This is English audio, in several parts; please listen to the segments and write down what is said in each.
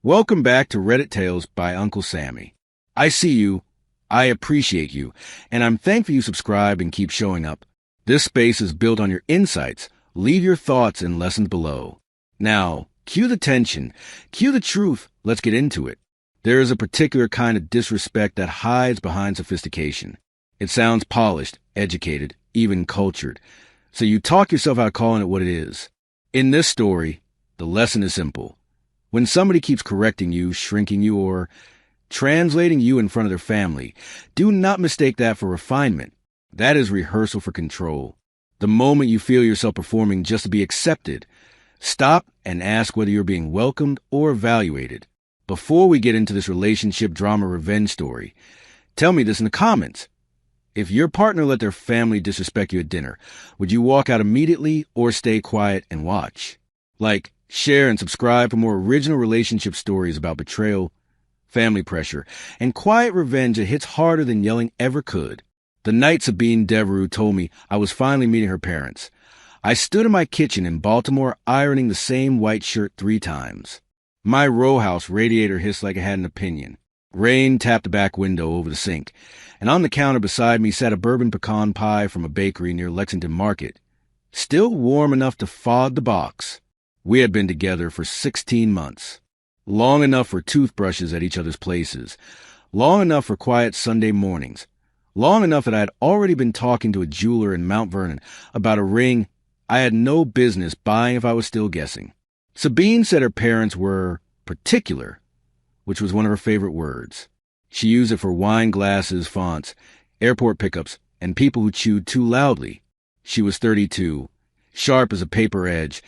Welcome back to Reddit Tales by Uncle Sammy. I see you, I appreciate you, and I'm thankful you subscribe and keep showing up. This space is built on your insights. Leave your thoughts and lessons below. Now, cue the tension, cue the truth, let's get into it. There is a particular kind of disrespect that hides behind sophistication. It sounds polished, educated, even cultured. So you talk yourself out of calling it what it is. In this story, the lesson is simple. When somebody keeps correcting you, shrinking you, or translating you in front of their family, do not mistake that for refinement. That is rehearsal for control. The moment you feel yourself performing just to be accepted, stop and ask whether you're being welcomed or evaluated. Before we get into this relationship drama revenge story, tell me this in the comments. If your partner let their family disrespect you at dinner, would you walk out immediately or stay quiet and watch? Like, share and subscribe for more original relationship stories about betrayal, family pressure, and quiet revenge that hits harder than yelling ever could. The night Sabine Devereux told me I was finally meeting her parents, I stood in my kitchen in Baltimore ironing the same white shirt 3 times. My row house radiator hissed like it had an opinion. Rain tapped the back window over the sink, and on the counter beside me sat a bourbon pecan pie from a bakery near Lexington Market, still warm enough to fog the box. We had been together for 16 months, long enough for toothbrushes at each other's places, long enough for quiet Sunday mornings, long enough that I had already been talking to a jeweler in Mount Vernon about a ring I had no business buying if I was still guessing. Sabine said her parents were particular, which was one of her favorite words. She used it for wine glasses, fonts, airport pickups, and people who chewed too loudly. She was 32, sharp as a paper edge,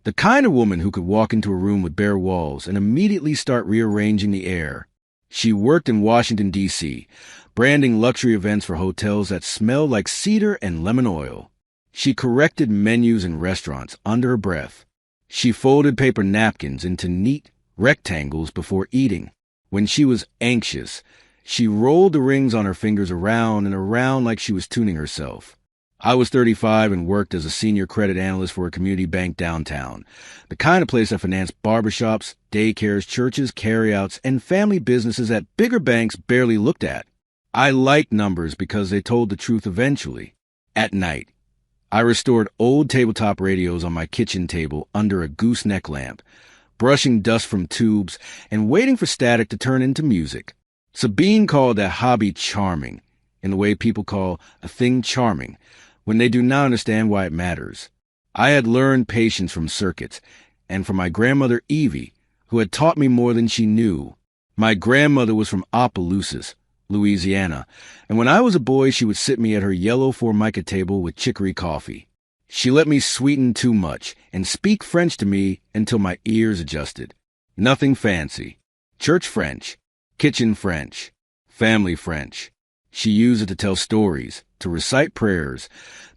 the kind of woman who could walk into a room with bare walls and immediately start rearranging the air. She worked in Washington, D.C., branding luxury events for hotels that smelled like cedar and lemon oil. She corrected menus in restaurants under her breath. She folded paper napkins into neat rectangles before eating. When she was anxious, she rolled the rings on her fingers around and around like she was tuning herself. I was 35 and worked as a senior credit analyst for a community bank downtown, the kind of place that financed barbershops, daycares, churches, carryouts, and family businesses that bigger banks barely looked at. I liked numbers because they told the truth eventually. At night, I restored old tabletop radios on my kitchen table under a gooseneck lamp, brushing dust from tubes and waiting for static to turn into music. Sabine called that hobby charming, in the way people call a thing charming, when they do not understand why it matters. I had learned patience from circuits, and from my grandmother Evie, who had taught me more than she knew. My grandmother was from Opelousas, Louisiana, and when I was a boy she would sit me at her yellow Formica table with chicory coffee. She let me sweeten too much and speak French to me until my ears adjusted. Nothing fancy. Church French, kitchen French, family French. She used it to tell stories, to recite prayers,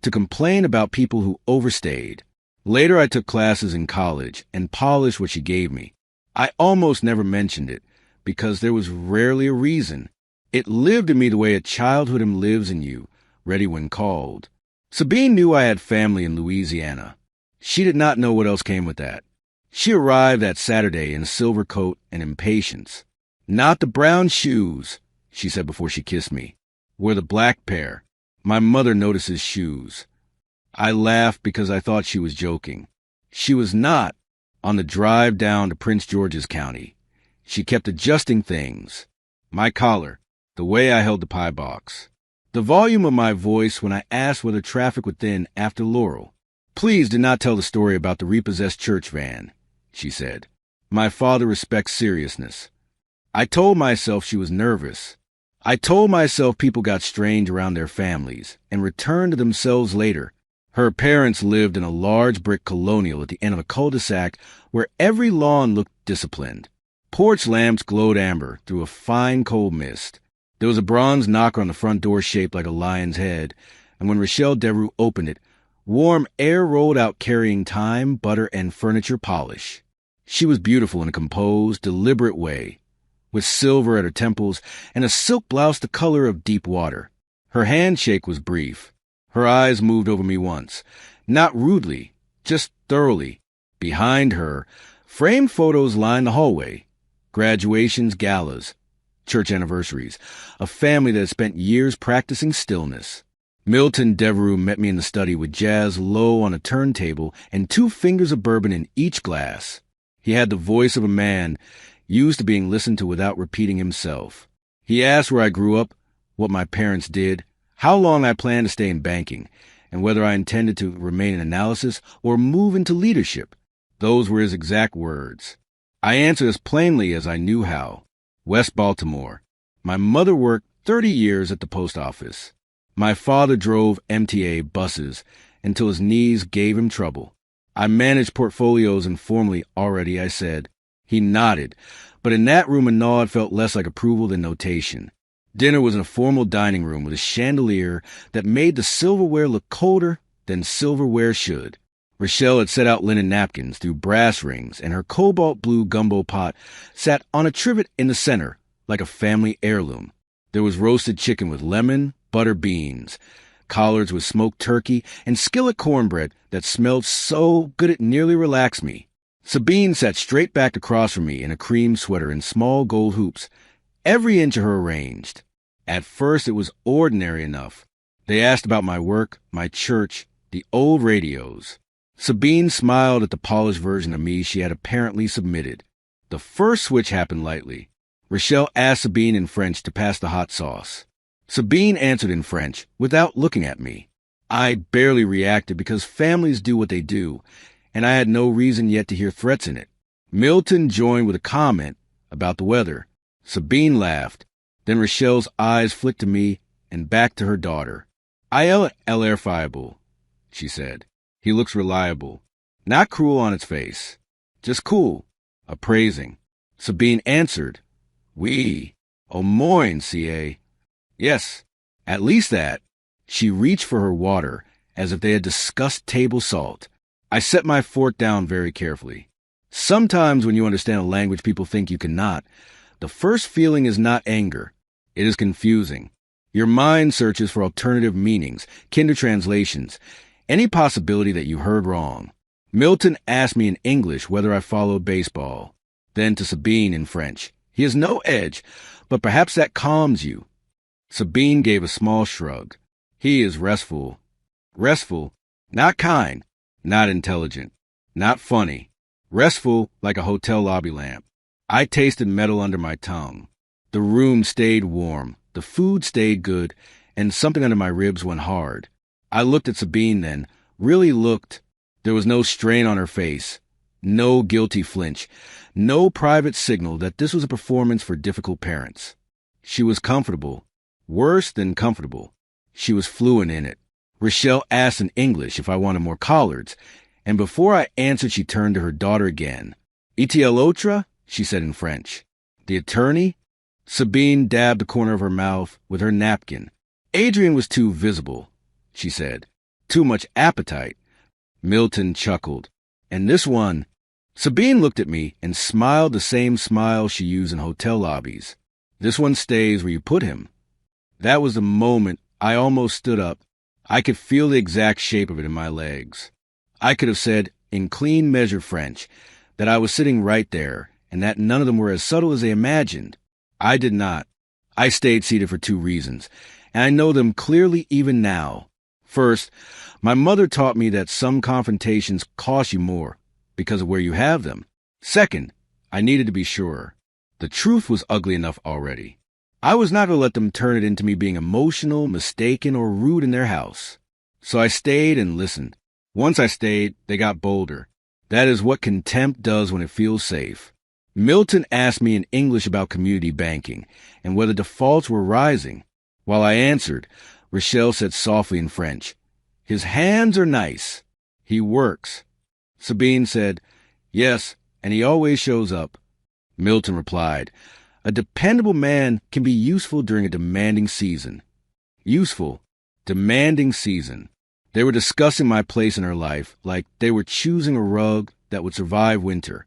to complain about people who overstayed. Later I took classes in college and polished what she gave me. I almost never mentioned it, because there was rarely a reason. It lived in me the way a childhood hymn lives in you, ready when called. Sabine knew I had family in Louisiana. She did not know what else came with that. She arrived that Saturday in a silver coat and impatience. "Not the brown shoes," she said before she kissed me. "Were the black pair. My mother notices shoes." I laughed because I thought she was joking. She was not. On the drive down to Prince George's County, she kept adjusting things. My collar, the way I held the pie box, the volume of my voice when I asked whether traffic would thin after Laurel. "Please do not tell the story about the repossessed church van," she said. "My father respects seriousness." I told myself she was nervous. I told myself people got strange around their families and returned to themselves later. Her parents lived in a large brick colonial at the end of a cul-de-sac where every lawn looked disciplined. Porch lamps glowed amber through a fine cold mist. There was a bronze knocker on the front door shaped like a lion's head, and when Rochelle Devereux opened it, warm air rolled out carrying thyme, butter, and furniture polish. She was beautiful in a composed, deliberate way, with silver at her temples and a silk blouse the color of deep water. Her handshake was brief. Her eyes moved over me once, not rudely, just thoroughly. Behind her, framed photos lined the hallway. graduations, galas, church anniversaries, a family that had spent years practicing stillness. Milton Devereux met me in the study with jazz low on a turntable and 2 fingers of bourbon in each glass. He had the voice of a man used to being listened to without repeating himself. He asked where I grew up, what my parents did, how long I planned to stay in banking, and whether I intended to remain in analysis or move into leadership. Those were his exact words. I answered as plainly as I knew how. West Baltimore. My mother worked 30 years at the post office. My father drove MTA buses until his knees gave him trouble. I managed portfolios informally already, I said. He nodded, but in that room a nod felt less like approval than notation. Dinner was in a formal dining room with a chandelier that made the silverware look colder than silverware should. Rochelle had set out linen napkins through brass rings, and her cobalt blue gumbo pot sat on a trivet in the center, like a family heirloom. There was roasted chicken with lemon, butter beans, collards with smoked turkey, and skillet cornbread that smelled so good it nearly relaxed me. Sabine sat straight back across from me in a cream sweater and small gold hoops, every inch of her arranged. At first it was ordinary enough. They asked about my work, my church, the old radios. Sabine smiled at the polished version of me she had apparently submitted. The first switch happened lightly. Rochelle asked Sabine in French to pass the hot sauce. Sabine answered in French without looking at me. I barely reacted because families do what they do, and I had no reason yet to hear threats in it. Milton joined with a comment about the weather. Sabine laughed. Then Rochelle's eyes flicked to me and back to her daughter. "I l'air fiable," she said. "He looks reliable. Not cruel on its face. Just cool." Appraising. Sabine answered, "Oui. Au moins, ca." "Yes, at least that." She reached for her water, as if they had discussed table salt. I set my fork down very carefully. Sometimes when you understand a language people think you cannot, the first feeling is not anger. It is confusing. Your mind searches for alternative meanings, kinder translations, any possibility that you heard wrong. Milton asked me in English whether I followed baseball. Then to Sabine in French. "He has no edge, but perhaps that calms you." Sabine gave a small shrug. "He is restful." Restful, not kind, not intelligent, not funny. Restful like a hotel lobby lamp. I tasted metal under my tongue. The room stayed warm, the food stayed good, and something under my ribs went hard. I looked at Sabine then, really looked. There was no strain on her face, no guilty flinch, no private signal that this was a performance for difficult parents. She was comfortable, worse than comfortable. She was fluent in it. Rochelle asked in English if I wanted more collards, and before I answered she turned to her daughter again. "Et l'autre?" she said in French. "The attorney?" Sabine dabbed the corner of her mouth with her napkin. "Adrian was too visible," she said. "Too much appetite." Milton chuckled. "And this one?" Sabine looked at me and smiled the same smile she used in hotel lobbies. "This one stays where you put him." That was the moment I almost stood up. I could feel the exact shape of it in my legs. I could have said, in clean measure French, that I was sitting right there, and that none of them were as subtle as they imagined. I did not. I stayed seated for 2 reasons, and I know them clearly even now. First, my mother taught me that some confrontations cost you more because of where you have them. Second, I needed to be sure. The truth was ugly enough already. I was not going to let them turn it into me being emotional, mistaken, or rude in their house. So I stayed and listened. Once I stayed, they got bolder. That is what contempt does when it feels safe. Milton asked me in English about community banking and whether defaults were rising. While I answered, Rochelle said softly in French, "His hands are nice. He works." Sabine said, "Yes, and he always shows up." Milton replied, "A dependable man can be useful during a demanding season." Useful, demanding season. They were discussing my place in her life like they were choosing a rug that would survive winter.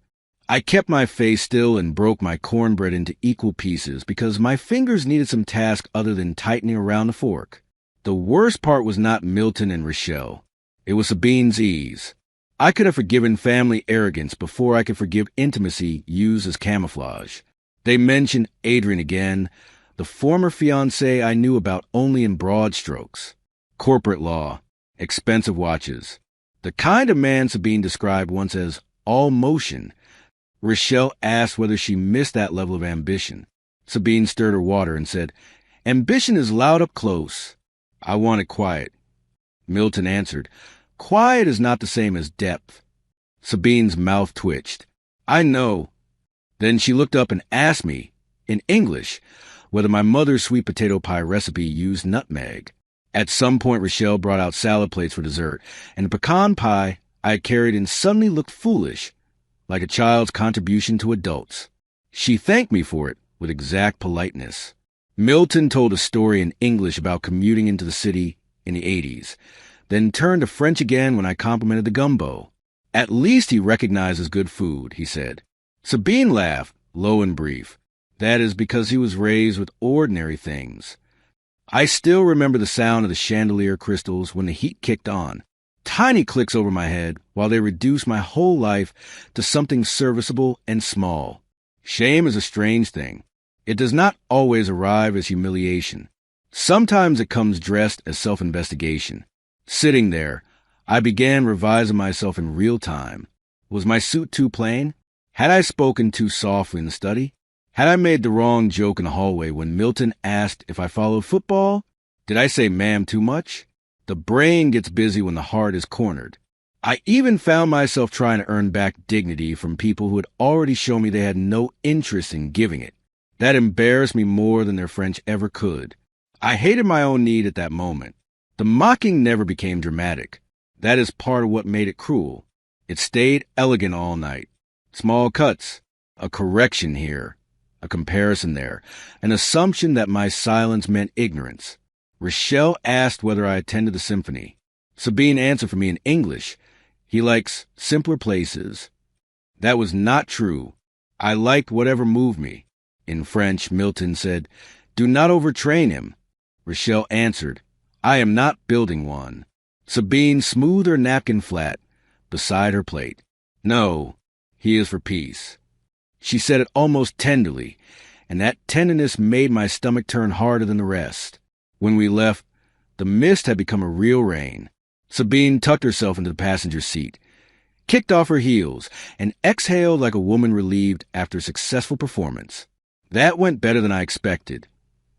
I kept my face still and broke my cornbread into equal pieces because my fingers needed some task other than tightening around the fork. The worst part was not Milton and Rochelle. It was Sabine's ease. I could have forgiven family arrogance before I could forgive intimacy used as camouflage. They mentioned Adrian again, the former fiancé I knew about only in broad strokes. Corporate law, expensive watches. The kind of man Sabine described once as all motion. Rochelle asked whether she missed that level of ambition. Sabine stirred her water and said, "Ambition is loud up close." I wanted quiet. Milton answered, "Quiet is not the same as depth." Sabine's mouth twitched. "I know." Then she looked up and asked me, in English, whether my mother's sweet potato pie recipe used nutmeg. At some point, Rochelle brought out salad plates for dessert, and the pecan pie I had carried in suddenly looked foolish, like a child's contribution to adults. She thanked me for it with exact politeness. Milton told a story in English about commuting into the city in the 80s, then turned to French again when I complimented the gumbo. At least he recognizes good food, he said. Sabine laughed, low and brief. That is because he was raised with ordinary things. I still remember the sound of the chandelier crystals when the heat kicked on. Tiny clicks over my head while they reduced my whole life to something serviceable and small. Shame is a strange thing. It does not always arrive as humiliation. Sometimes it comes dressed as self-investigation. Sitting there, I began revising myself in real time. Was my suit too plain? Had I spoken too softly in the study? Had I made the wrong joke in the hallway when Milton asked if I followed football? Did I say ma'am too much? The brain gets busy when the heart is cornered. I even found myself trying to earn back dignity from people who had already shown me they had no interest in giving it. That embarrassed me more than their French ever could. I hated my own need at that moment. The mocking never became dramatic. That is part of what made it cruel. It stayed elegant all night. Small cuts, a correction here, a comparison there, an assumption that my silence meant ignorance. Rochelle asked whether I attended the symphony. Sabine answered for me in English. He likes simpler places. That was not true. I liked whatever moved me. In French, Milton said, "Do not overtrain him." Rochelle answered, "I am not building one." Sabine smoothed her napkin flat beside her plate. "No, he is for peace." She said it almost tenderly, and that tenderness made my stomach turn harder than the rest. When we left, the mist had become a real rain. Sabine tucked herself into the passenger seat, kicked off her heels, and exhaled like a woman relieved after a successful performance. "That went better than I expected,"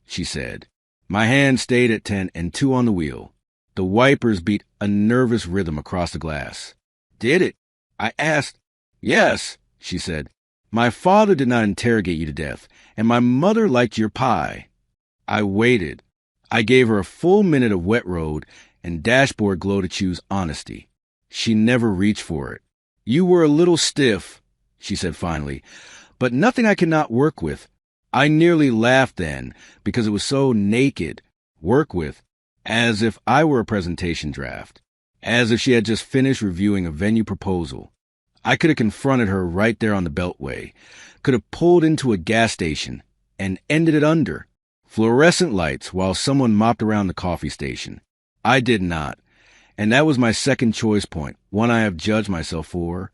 she said. My hand stayed at 10 and 2 on the wheel. The wipers beat a nervous rhythm across the glass. "Did it?" I asked. "Yes," she said. "My father did not interrogate you to death, and my mother liked your pie." I waited. I gave her a full minute of wet road and dashboard glow to choose honesty. She never reached for it. "You were a little stiff," she said finally, "but nothing I cannot work with." I nearly laughed then because it was so naked. Work with, as if I were a presentation draft, as if she had just finished reviewing a venue proposal. I could have confronted her right there on the Beltway, could have pulled into a gas station and ended it under fluorescent lights while someone mopped around the coffee station. I did not, and that was my second choice point, one I have judged myself for.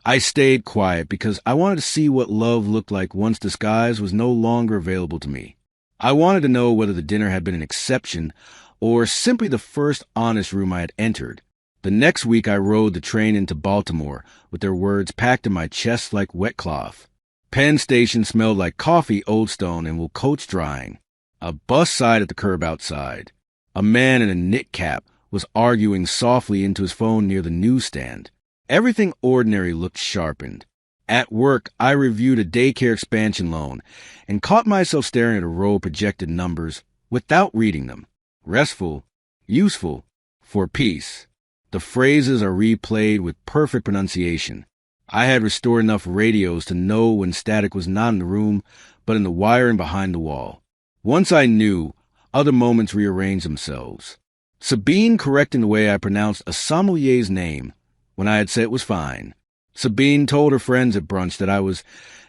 I stayed quiet because I wanted to see what love looked like once disguise was no longer available to me. I wanted to know whether the dinner had been an exception or simply the first honest room I had entered. The next week I rode the train into Baltimore with their words packed in my chest like wet cloth. Penn Station smelled like coffee, Old Stone, and wool coats drying. A bus sighed at the curb outside. A man in a knit cap was arguing softly into his phone near the newsstand. Everything ordinary looked sharpened. At work, I reviewed a daycare expansion loan and caught myself staring at a row of projected numbers without reading them. Restful, useful, for peace. The phrases are replayed with perfect pronunciation. I had restored enough radios to know when static was not in the room, but in the wiring behind the wall. Once I knew, other moments rearranged themselves. Sabine correcting the way I pronounced a sommelier's name when I had said it was fine. Sabine told her friends at brunch that I was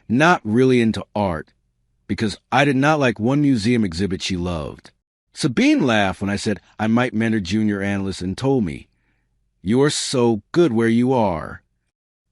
not really into art because I did not like one museum exhibit she loved. Sabine laughed when I said I might mentor junior analysts and told me, "You are so good where you are."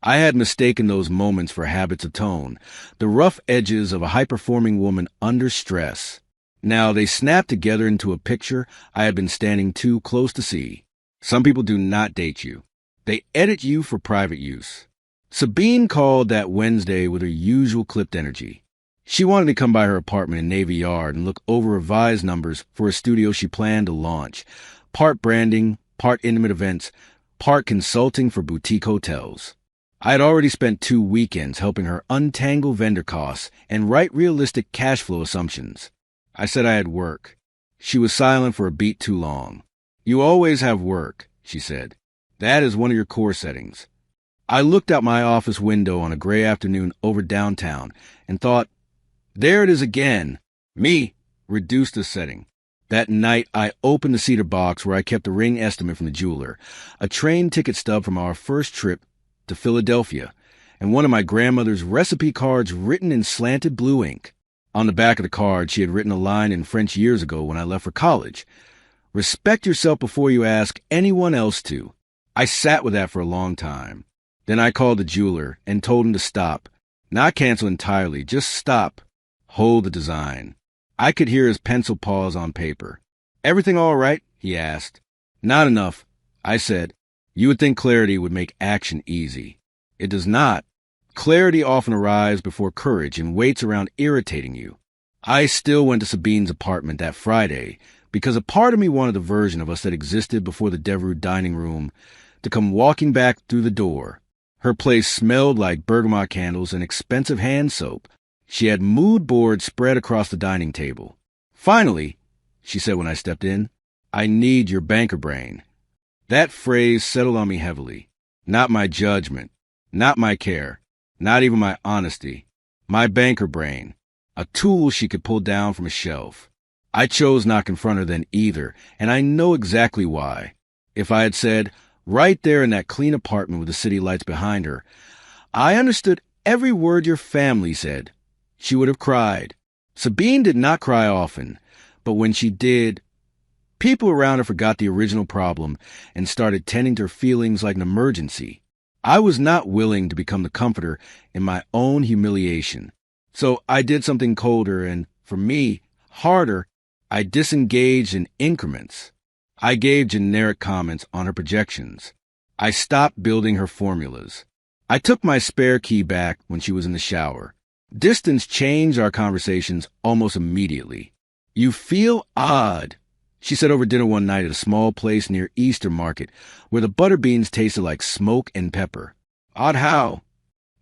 I had mistaken those moments for habits of tone, the rough edges of a high-performing woman under stress. Now they snapped together into a picture I had been standing too close to see. Some people do not date you. They edit you for private use. Sabine called that Wednesday with her usual clipped energy. She wanted to come by her apartment in Navy Yard and look over revised numbers for a studio she planned to launch. Part branding, part intimate events, part consulting for boutique hotels. I had already spent 2 weekends helping her untangle vendor costs and write realistic cash flow assumptions. I said I had work. She was silent for a beat too long. You always have work, she said. That is one of your core settings. I looked out my office window on a gray afternoon over downtown and thought, there it is again. Me, reduced the setting. That night, I opened the cedar box where I kept the ring estimate from the jeweler, a train ticket stub from our first trip to Philadelphia, and one of my grandmother's recipe cards written in slanted blue ink. On the back of the card, she had written a line in French years ago when I left for college. Respect yourself before you ask anyone else to. I sat with that for a long time. Then I called the jeweler and told him to stop. Not cancel entirely, just stop. Hold the design. I could hear his pencil pause on paper. Everything all right? He asked. Not enough. I said, you would think clarity would make action easy. It does not. Clarity often arrives before courage and waits around irritating you. I still went to Sabine's apartment that Friday because a part of me wanted the version of us that existed before the Devereux dining room to come walking back through the door. Her place smelled like bergamot candles and expensive hand soap. She had mood boards spread across the dining table. Finally, she said when I stepped in, I need your banker brain. That phrase settled on me heavily. Not my judgment, not my care, not even my honesty. My banker brain, a tool she could pull down from a shelf. I chose not to confront her then either, and I know exactly why. If I had said, right there in that clean apartment with the city lights behind her, I understood every word your family said, she would have cried. Sabine did not cry often, but when she did, people around her forgot the original problem and started tending to her feelings like an emergency. I was not willing to become the comforter in my own humiliation. So I did something colder and, for me, harder. I disengaged in increments. I gave generic comments on her projections. I stopped building her formulas. I took my spare key back when she was in the shower. Distance changed our conversations almost immediately. You feel odd, she said over dinner one night at a small place near Easter Market where the butter beans tasted like smoke and pepper. Odd how?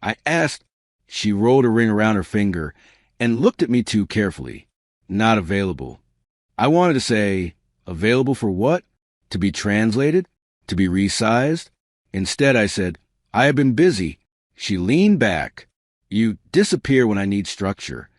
I asked. She rolled a ring around her finger and looked at me too carefully. Not available. I wanted to say, available for what? To be translated? To be resized? Instead, I said, I have been busy. She leaned back. You disappear when I need structure.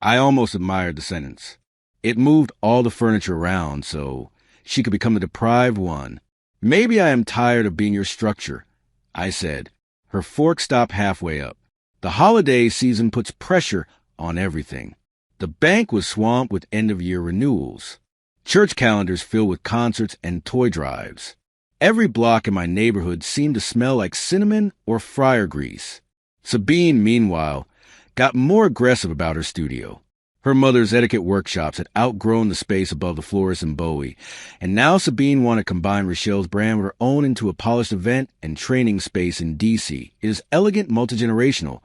I almost admired the sentence. It moved all the furniture around so she could become the deprived one. Maybe I am tired of being your structure, I said. Her fork stopped halfway up. The holiday season puts pressure on everything. The bank was swamped with end-of-year renewals. Church calendars filled with concerts and toy drives. Every block in my neighborhood seemed to smell like cinnamon or fryer grease. Sabine, meanwhile, got more aggressive about her studio. Her mother's etiquette workshops had outgrown the space above the florist in Bowie, and now Sabine wanted to combine Rochelle's brand with her own into a polished event and training space in D.C. It is elegant, multi-generational,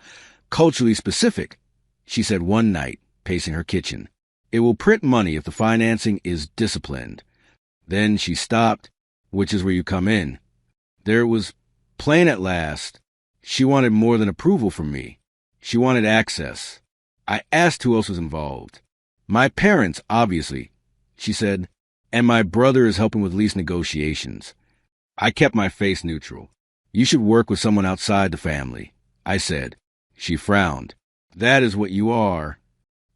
culturally specific, she said one night, pacing her kitchen. It will print money if the financing is disciplined. Then she stopped, which is where you come in. There it was, plain at last. She wanted more than approval from me. She wanted access. I asked who else was involved. My parents, obviously, she said, and my brother is helping with lease negotiations. I kept my face neutral. You should work with someone outside the family, I said. She frowned. That is what you are.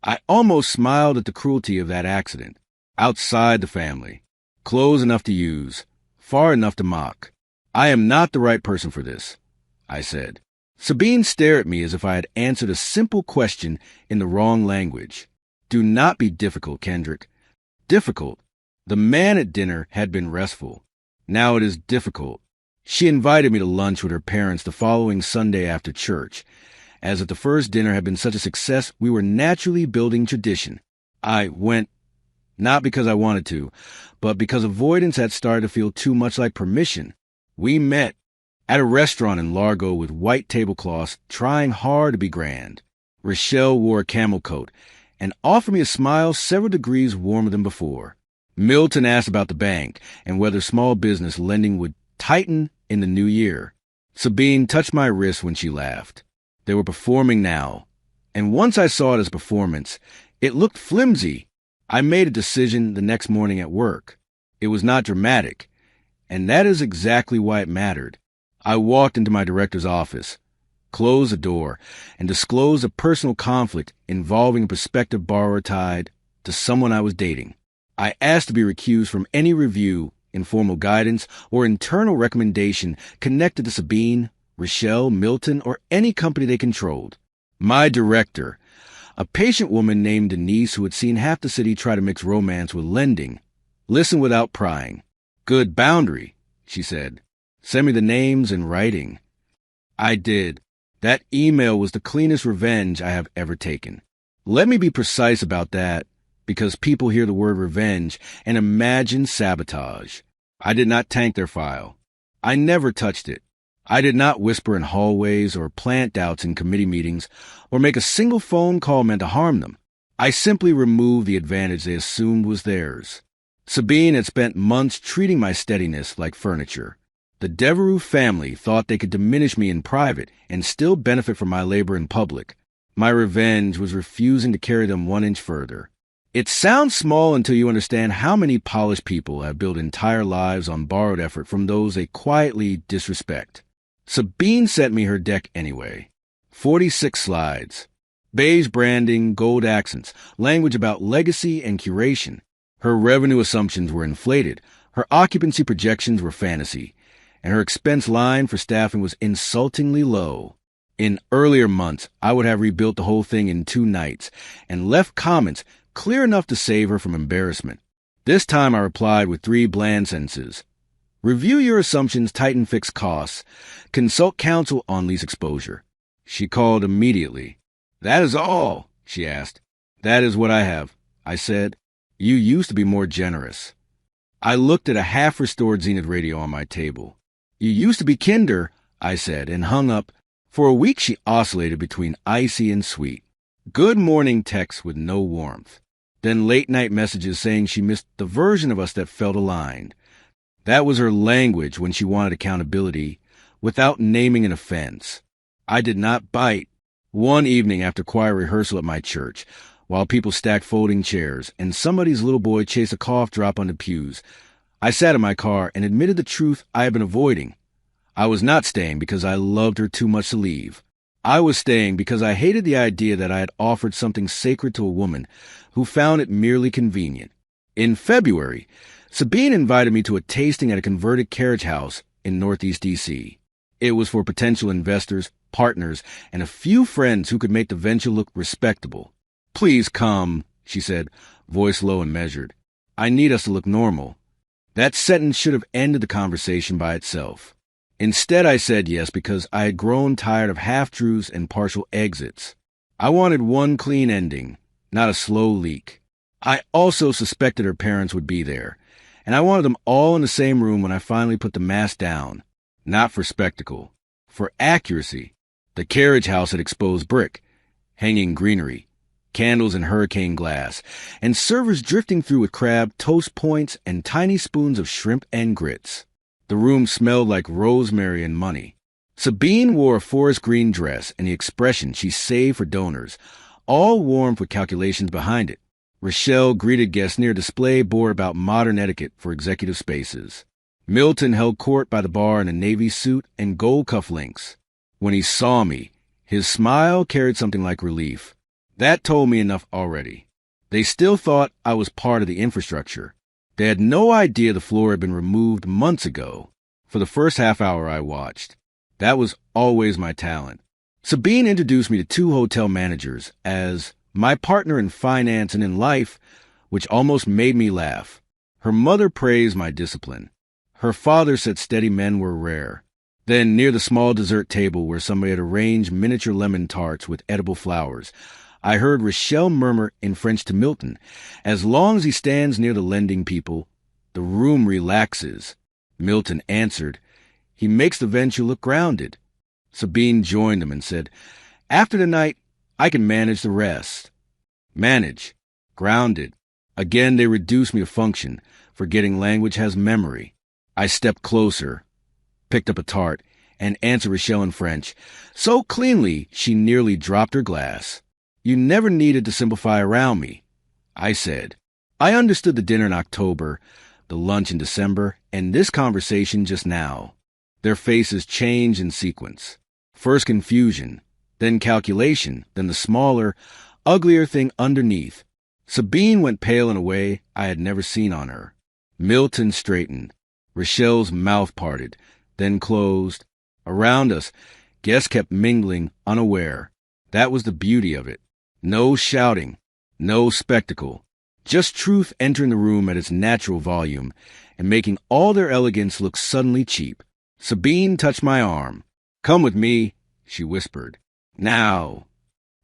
I almost smiled at the cruelty of that accident. Outside the family. Close enough to use. Far enough to mock. I am not the right person for this, I said. Sabine stared at me as if I had answered a simple question in the wrong language. Do not be difficult, Kendrick. Difficult. The man at dinner had been restful. Now it is difficult. She invited me to lunch with her parents the following Sunday after church. As if the first dinner had been such a success, we were naturally building tradition. I went, not because I wanted to, but because avoidance had started to feel too much like permission. We met at a restaurant in Largo with white tablecloths, trying hard to be grand. Rochelle wore a camel coat and offered me a smile several degrees warmer than before. Milton asked about the bank and whether small business lending would tighten in the new year. Sabine touched my wrist when she laughed. They were performing now, and once I saw it as a performance, it looked flimsy. I made a decision the next morning at work. It was not dramatic, and that is exactly why it mattered. I walked into my director's office, closed the door, and disclosed a personal conflict involving a prospective borrower tied to someone I was dating. I asked to be recused from any review, informal guidance, or internal recommendation connected to Sabine, Rochelle, Milton, or any company they controlled. My director, a patient woman named Denise who had seen half the city try to mix romance with lending, listened without prying. "Good boundary," she said. "Send me the names in writing." I did. That email was the cleanest revenge I have ever taken. Let me be precise about that, because people hear the word revenge and imagine sabotage. I did not tank their file. I never touched it. I did not whisper in hallways or plant doubts in committee meetings or make a single phone call meant to harm them. I simply removed the advantage they assumed was theirs. Sabine had spent months treating my steadiness like furniture. The Devereux family thought they could diminish me in private and still benefit from my labor in public. My revenge was refusing to carry them 1 inch further. It sounds small until you understand how many polished people have built entire lives on borrowed effort from those they quietly disrespect. Sabine sent me her deck anyway. 46 slides. Beige branding, gold accents, language about legacy and curation. Her revenue assumptions were inflated, her occupancy projections were fantasy, and her expense line for staffing was insultingly low. In earlier months, I would have rebuilt the whole thing in 2 nights and left comments clear enough to save her from embarrassment. This time I replied with 3 bland sentences. Review your assumptions, tighten fixed costs. Consult counsel on lease exposure. She called immediately. "That is all?" she asked. "That is what I have," I said. "You used to be more generous." I looked at a half-restored Zenith radio on my table. "You used to be kinder," I said, and hung up. For a week she oscillated between icy and sweet. Good morning texts with no warmth. Then late-night messages saying she missed the version of us that felt aligned. That was her language when she wanted accountability, without naming an offense. I did not bite. One evening after choir rehearsal at my church, while people stacked folding chairs and somebody's little boy chased a cough drop on the pews, I sat in my car and admitted the truth I had been avoiding. I was not staying because I loved her too much to leave. I was staying because I hated the idea that I had offered something sacred to a woman who found it merely convenient. In February, Sabine invited me to a tasting at a converted carriage house in Northeast D.C. It was for potential investors, partners, and a few friends who could make the venture look respectable. "Please come," she said, voice low and measured. "I need us to look normal." That sentence should have ended the conversation by itself. Instead, I said yes because I had grown tired of half-truths and partial exits. I wanted one clean ending, not a slow leak. I also suspected her parents would be there, and I wanted them all in the same room when I finally put the mask down. Not for spectacle, for accuracy. The carriage house had exposed brick, hanging greenery, candles in hurricane glass, and servers drifting through with crab toast points and tiny spoons of shrimp and grits. The room smelled like rosemary and money. Sabine wore a forest green dress and the expression she saved for donors, all warm with calculations behind it. Rochelle greeted guests near a display board about modern etiquette for executive spaces. Milton held court by the bar in a navy suit and gold cufflinks. When he saw me, his smile carried something like relief. That told me enough already. They still thought I was part of the infrastructure. They had no idea the floor had been removed months ago. For the first half hour I watched. That was always my talent. Sabine introduced me to 2 hotel managers as my partner in finance and in life, which almost made me laugh. Her mother praised my discipline. Her father said steady men were rare. Then, near the small dessert table where somebody had arranged miniature lemon tarts with edible flowers, I heard Rochelle murmur in French to Milton, "As long as he stands near the lending people, the room relaxes." Milton answered, "He makes the venture look grounded." Sabine joined them and said, "After tonight, I can manage the rest." Manage. Grounded. Again, they reduced me to function, forgetting language has memory. I stepped closer, picked up a tart, and answered Rochelle in French, so cleanly she nearly dropped her glass. "You never needed to simplify around me," I said. I understood the dinner in October, the lunch in December, and this conversation just now. Their faces changed in sequence. First confusion, then calculation, then the smaller, uglier thing underneath. Sabine went pale in a way I had never seen on her. Milton straightened. Rochelle's mouth parted, then closed. Around us, guests kept mingling, unaware. That was the beauty of it. No shouting, no spectacle. Just truth entering the room at its natural volume and making all their elegance look suddenly cheap. Sabine touched my arm. "Come with me," she whispered. "Now."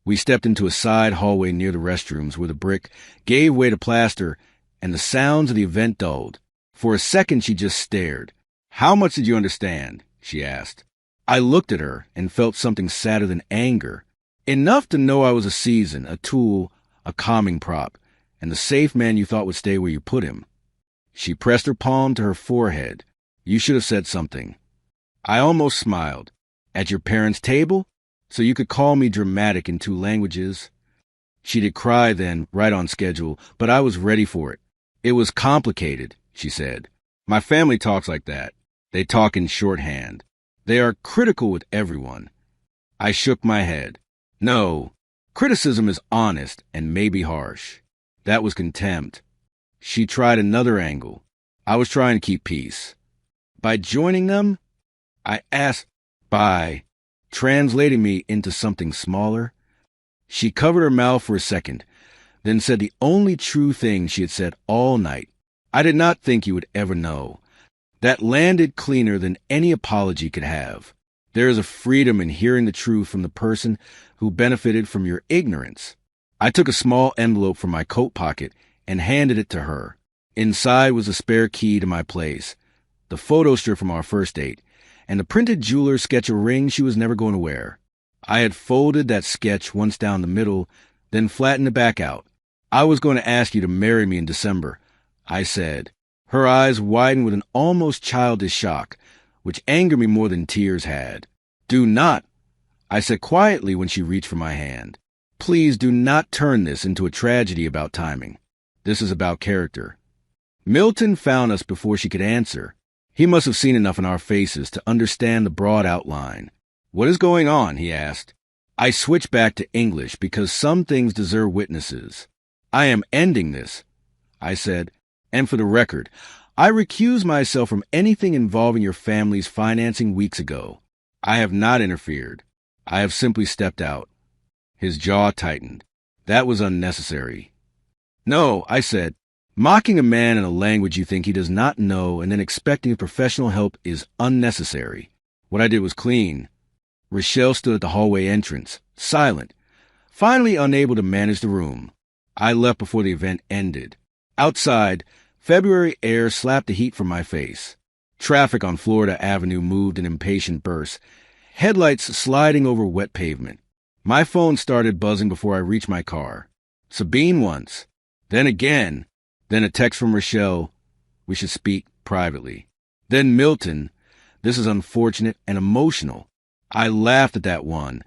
We stepped into a side hallway near the restrooms where the brick gave way to plaster and the sounds of the event dulled. For a second she just stared. "How much did you understand?" she asked. I looked at her and felt something sadder than anger. Enough to know I was a season, a tool, a calming prop, and the safe man you thought would stay where you put him. She pressed her palm to her forehead. "You should have said something." I almost smiled. "At your parents' table? So you could call me dramatic in 2 languages." She did cry then, right on schedule, but I was ready for it. "It was complicated," she said. "My family talks like that. They talk in shorthand. They are critical with everyone." I shook my head. "No, criticism is honest and maybe harsh." That was contempt. She tried another angle. I was trying to keep peace. "By joining them?" I asked. "By translating me into something smaller." She covered her mouth for a second, then said the only true thing she had said all night. "I did not think you would ever know." That landed cleaner than any apology could have. There is a freedom in hearing the truth from the person who benefited from your ignorance. I took a small envelope from my coat pocket and handed it to her. Inside was a spare key to my place, the photo strip from our first date, and the printed jeweler's sketch of a ring she was never going to wear. I had folded that sketch once down the middle, then flattened it back out. "I was going to ask you to marry me in December," I said. Her eyes widened with an almost childish shock, which angered me more than tears had. "Do not," I said quietly when she reached for my hand. "Please do not turn this into a tragedy about timing. This is about character." Milton found us before she could answer. He must have seen enough in our faces to understand the broad outline. "What is going on?" he asked. I switched back to English because some things deserve witnesses. "I am ending this," I said, "and for the record, I recuse myself from anything involving your family's financing weeks ago. I have not interfered. I have simply stepped out." His jaw tightened. That was unnecessary. "No," I said. "Mocking a man in a language you think he does not know and then expecting professional help is unnecessary." What I did was clean. Rochelle stood at the hallway entrance, silent, finally unable to manage the room. I left before the event ended. Outside, February air slapped the heat from my face. Traffic on Florida Avenue moved in impatient bursts, headlights sliding over wet pavement. My phone started buzzing before I reached my car. Sabine once, then again, then a text from Rochelle, "We should speak privately." Then Milton, "This is unfortunate and emotional." I laughed at that one,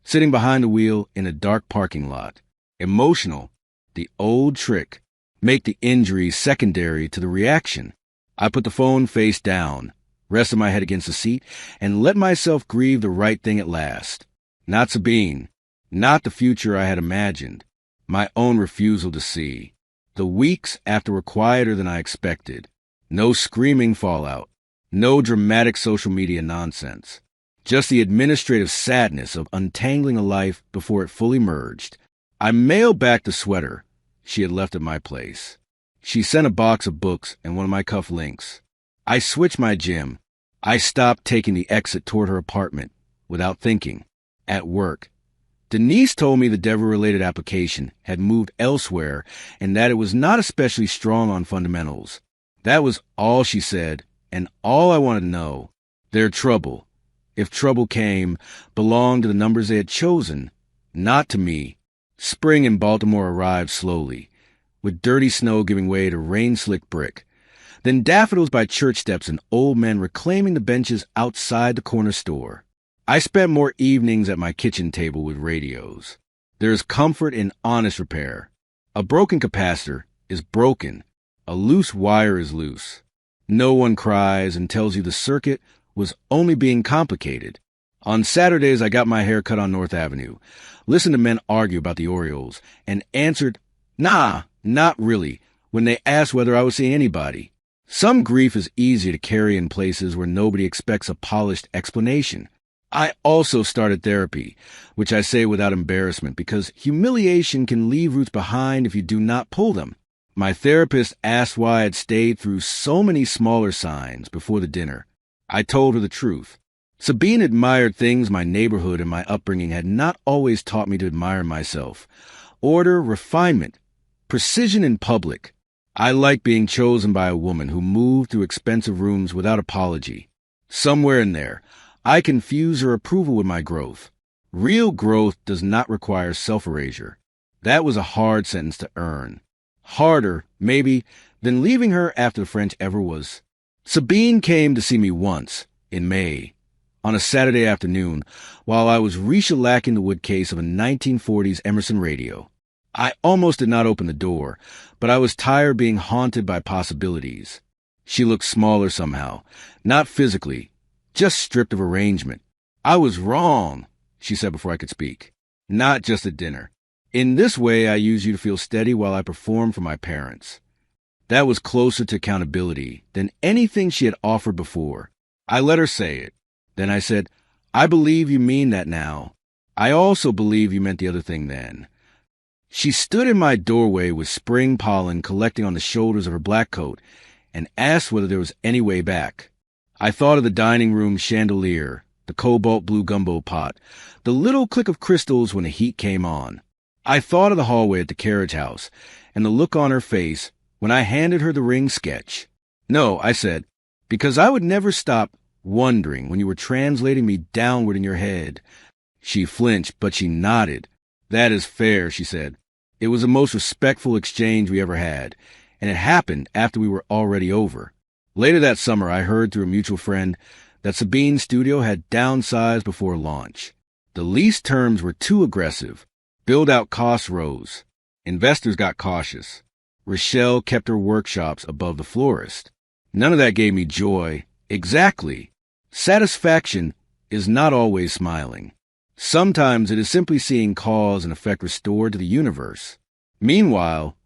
sitting behind the wheel in a dark parking lot. Emotional, the old trick, make the injury secondary to the reaction. I put the phone face down, rested my head against the seat, and let myself grieve the right thing at last. Not Sabine, not the future I had imagined, my own refusal to see. The weeks after were quieter than I expected. No screaming fallout, no dramatic social media nonsense. Just the administrative sadness of untangling a life before it fully merged. I mailed back the sweater she had left at my place. She sent a box of books and one of my cuff links. I switched my gym. I stopped taking the exit toward her apartment without thinking. At work, Denise told me the Dever-related application had moved elsewhere and that it was not especially strong on fundamentals. That was all she said, and all I wanted to know. Their trouble, if trouble came, belonged to the numbers they had chosen, not to me. Spring in Baltimore arrived slowly, with dirty snow giving way to rain-slicked brick. Then daffodils by church steps and old men reclaiming the benches outside the corner store. I spent more evenings at my kitchen table with radios. There is comfort in honest repair. A broken capacitor is broken. A loose wire is loose. No one cries and tells you the circuit was only being complicated. On Saturdays, I got my hair cut on North Avenue, listened to men argue about the Orioles, and answered, "Nah, not really," when they asked whether I was seeing anybody. Some grief is easier to carry in places where nobody expects a polished explanation. I also started therapy, which I say without embarrassment, because humiliation can leave roots behind if you do not pull them. My therapist asked why I had stayed through so many smaller signs before the dinner. I told her the truth. Sabine admired things my neighborhood and my upbringing had not always taught me to admire myself. Order, refinement, precision in public. I like being chosen by a woman who moved through expensive rooms without apology. Somewhere in there, I confuse her approval with my growth. Real growth does not require self-erasure. That was a hard sentence to earn. Harder, maybe, than leaving her after the French ever was. Sabine came to see me once, in May, on a Saturday afternoon, while I was re-shellacking the wood case of a 1940s Emerson radio. I almost did not open the door, but I was tired being haunted by possibilities. She looked smaller somehow, not physically, just stripped of arrangement. I was wrong, she said before I could speak. Not just at dinner. In this way, I use you to feel steady while I perform for my parents. That was closer to accountability than anything she had offered before. I let her say it. Then I said, "I believe you mean that now. I also believe you meant the other thing then." She stood in my doorway with spring pollen collecting on the shoulders of her black coat and asked whether there was any way back. I thought of the dining room chandelier, the cobalt blue gumbo pot, the little click of crystals when the heat came on. I thought of the hallway at the carriage house and the look on her face when I handed her the ring sketch. "No," I said, "because I would never stop wondering when you were translating me downward in your head." She flinched, but she nodded. "That is fair," she said. "It was the most respectful exchange we ever had, and it happened after we were already over." Later that summer, I heard through a mutual friend that Sabine's studio had downsized before launch. The lease terms were too aggressive. Build-out costs rose. Investors got cautious. Rochelle kept her workshops above the florist. None of that gave me joy. Exactly. Satisfaction is not always smiling. Sometimes it is simply seeing cause and effect restored to the universe. Meanwhile,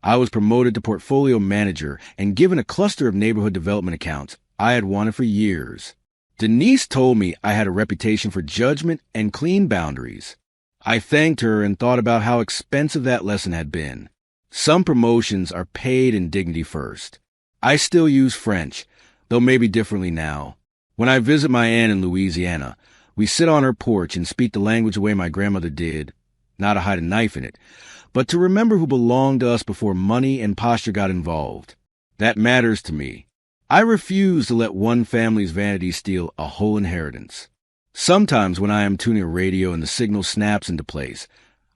I was promoted to portfolio manager and given a cluster of neighborhood development accounts I had wanted for years. Denise told me I had a reputation for judgment and clean boundaries. I thanked her and thought about how expensive that lesson had been. Some promotions are paid in dignity first. I still use French, though maybe differently now. When I visit my aunt in Louisiana, we sit on her porch and speak the language the way my grandmother did, not to hide a knife in it, but to remember who belonged to us before money and posture got involved. That matters to me. I refuse to let one family's vanity steal a whole inheritance. Sometimes when I am tuning a radio and the signal snaps into place,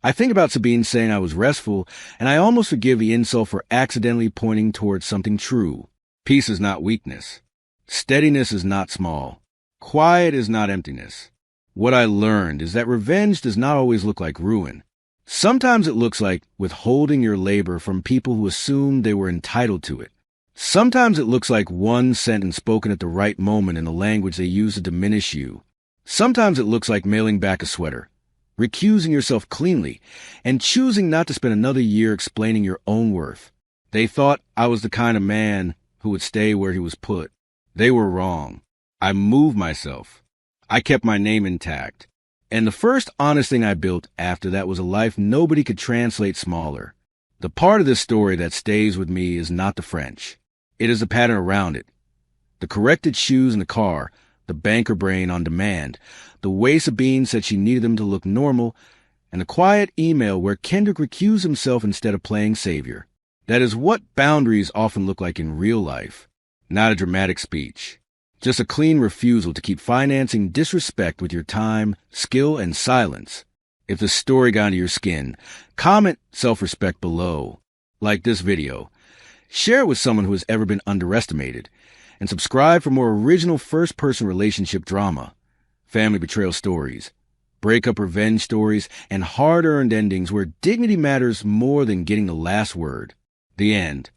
I think about Sabine saying I was restful, and I almost forgive the insult for accidentally pointing towards something true. Peace is not weakness. Steadiness is not small. Quiet is not emptiness. What I learned is that revenge does not always look like ruin. Sometimes it looks like withholding your labor from people who assumed they were entitled to it. Sometimes it looks like one sentence spoken at the right moment in the language they use to diminish you. Sometimes it looks like mailing back a sweater, recusing yourself cleanly, and choosing not to spend another year explaining your own worth. They thought I was the kind of man who would stay where he was put. They were wrong. I moved myself. I kept my name intact. And the first honest thing I built after that was a life nobody could translate smaller. The part of this story that stays with me is not the French. It is the pattern around it. The corrected shoes in the car, the banker brain on demand, the way Sabine said she needed them to look normal, and the quiet email where Kendrick recused himself instead of playing savior. That is what boundaries often look like in real life. Not a dramatic speech. Just a clean refusal to keep financing disrespect with your time, skill, and silence. If the story got under your skin, comment self-respect below. Like this video. Share it with someone who has ever been underestimated. And subscribe for more original first-person relationship drama, family betrayal stories, breakup revenge stories, and hard-earned endings where dignity matters more than getting the last word. The end.